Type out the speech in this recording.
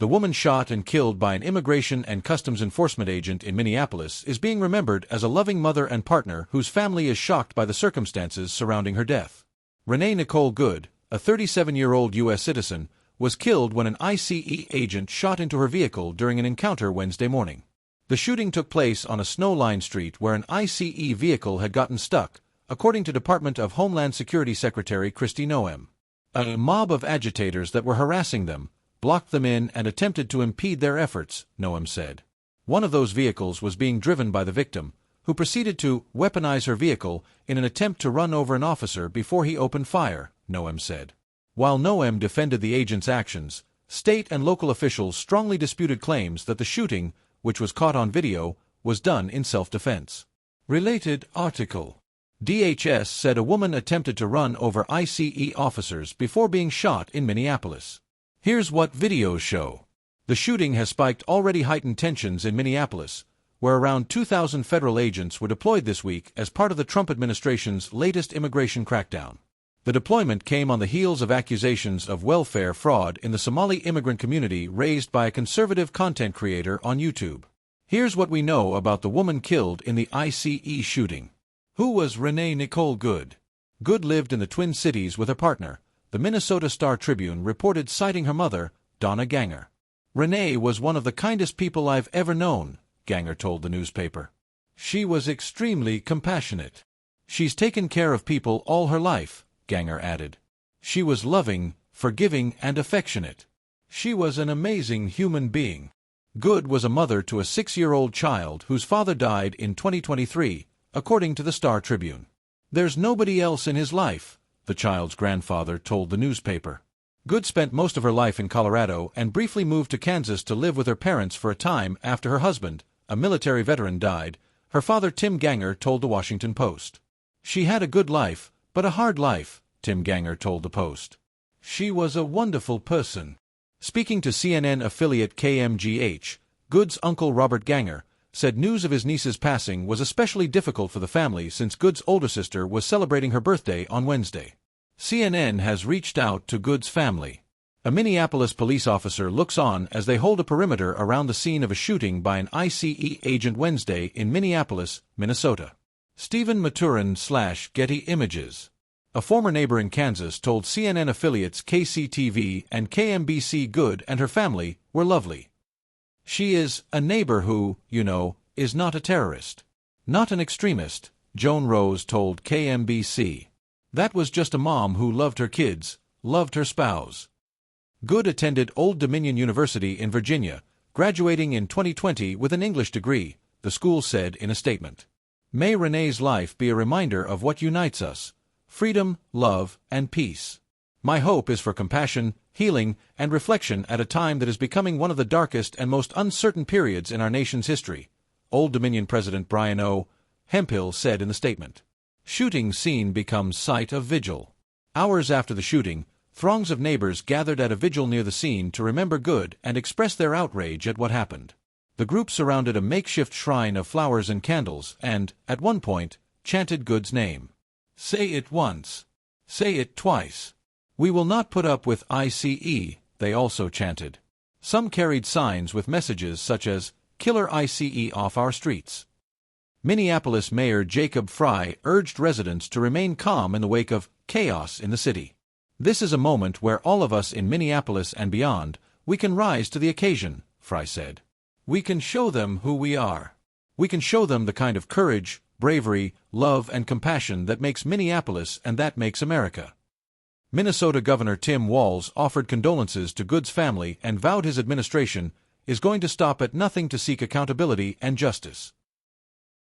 The woman shot and killed by an immigration and customs enforcement agent in Minneapolis is being remembered as a loving mother and partner whose family is shocked by the circumstances surrounding her death. Renee Nicole Good, a 37-year-old U.S. citizen, was killed when an ICE agent shot into her vehicle during an encounter Wednesday morning. The shooting took place on a snow-lined street where an ICE vehicle had gotten stuck, according to Department of Homeland Security Secretary Kristi Noem. A mob of agitators that were harassing them blocked them in and attempted to impede their efforts, Noem said. One of those vehicles was being driven by the victim, who proceeded to weaponize her vehicle in an attempt to run over an officer before he opened fire, Noem said. While Noem defended the agent's actions, state and local officials strongly disputed claims that the shooting, which was caught on video, was done in self-defense. Related article. DHS said a woman attempted to run over ICE officers before being shot in Minneapolis. Here's what videos show. The shooting has spiked already heightened tensions in Minneapolis, where around 2,000 federal agents were deployed this week as part of the Trump administration's latest immigration crackdown. The deployment came on the heels of accusations of welfare fraud in the Somali immigrant community raised by a conservative content creator on YouTube. Here's what we know about the woman killed in the ICE shooting. Who was Renee Nicole Good? Good lived in the Twin Cities with her partner, the Minnesota Star-Tribune reported, citing her mother, Donna Ganger. Renee was one of the kindest people I've ever known, Ganger told the newspaper. She was extremely compassionate. She's taken care of people all her life, Ganger added. She was loving, forgiving, and affectionate. She was an amazing human being. Good was a mother to a 6-year-old child whose father died in 2023, according to the Star-Tribune. There's nobody else in his life, the child's grandfather told the newspaper. Good spent most of her life in Colorado and briefly moved to Kansas to live with her parents for a time after her husband, a military veteran, died, her father Tim Ganger told the Washington Post. She had a good life, but a hard life, Tim Ganger told the Post. She was a wonderful person. Speaking to CNN affiliate KMGH, Good's uncle Robert Ganger said news of his niece's passing was especially difficult for the family since Good's older sister was celebrating her birthday on Wednesday. CNN has reached out to Good's family. A Minneapolis police officer looks on as they hold a perimeter around the scene of a shooting by an ICE agent Wednesday in Minneapolis, Minnesota. Stephen Maturin/Getty Images. A former neighbor in Kansas told CNN affiliates KCTV and KMBC Good and her family were lovely. She is a neighbor who, is not a terrorist. Not an extremist, Joan Rose told KMBC. That was just a mom who loved her kids, loved her spouse. Good attended Old Dominion University in Virginia, graduating in 2020 with an English degree, the school said in a statement. May Renee's life be a reminder of what unites us: freedom, love, and peace. My hope is for compassion, healing, and reflection at a time that is becoming one of the darkest and most uncertain periods in our nation's history, Old Dominion President Brian O. Hemphill said in the statement. Shooting scene becomes site of vigil. Hours after the shooting, throngs of neighbors gathered at a vigil near the scene to remember Good and express their outrage at what happened. The group surrounded a makeshift shrine of flowers and candles and, at one point, chanted Good's name. Say it once. Say it twice. We will not put up with ICE, they also chanted. Some carried signs with messages such as, "Killer ICE off our streets." Minneapolis Mayor Jacob Frey urged residents to remain calm in the wake of chaos in the city. This is a moment where all of us in Minneapolis and beyond, we can rise to the occasion, Frey said. We can show them who we are. We can show them the kind of courage, bravery, love, and compassion that makes Minneapolis and that makes America. Minnesota Governor Tim Walz offered condolences to Good's family and vowed his administration is going to stop at nothing to seek accountability and justice.